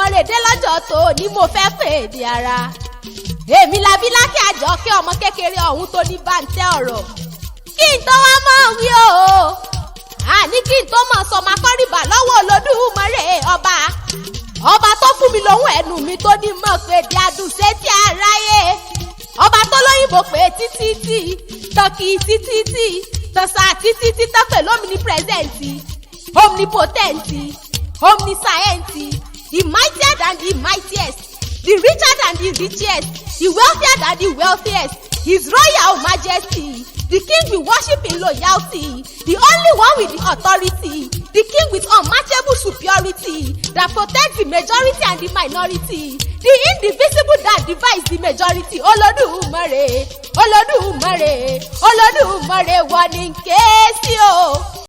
Olódùmarè dé lọ́jọ́ tó ní mo fẹ́ pè é di ara. Èmi labí lákè Àjọkẹ́ ọmọ kékeré ọ̀hún tó ní bàǹtẹ́ ọ̀rọ̀. Kí n tó wá mọ̀ wí o, àní kí n tó mọ̀ sọ máa kọ́rìbà lọ́wọ́ Olódùmarè ọba tó fún mi lóhùn ẹnu mi tó ní mọ̀ pé di adùnṣe tí aráyé. Ọba tó lóyìnbó pé títí tọ́kì títí tọ́sà títí tọ́pẹ̀ omnipresent, omnipotent, omniscient, the mightier than the mightiest, the richer than the richest, the wealthier than the wealthiest, His Royal Majesty, the King we worship in loyalty, the only one with the authority, the King with unmatchable superiority that protects the majority and the minority, the indivisible that divides the majority. Olódùmarè, Olódùmarè, Olódùmarè wọ́n ní ké sí o.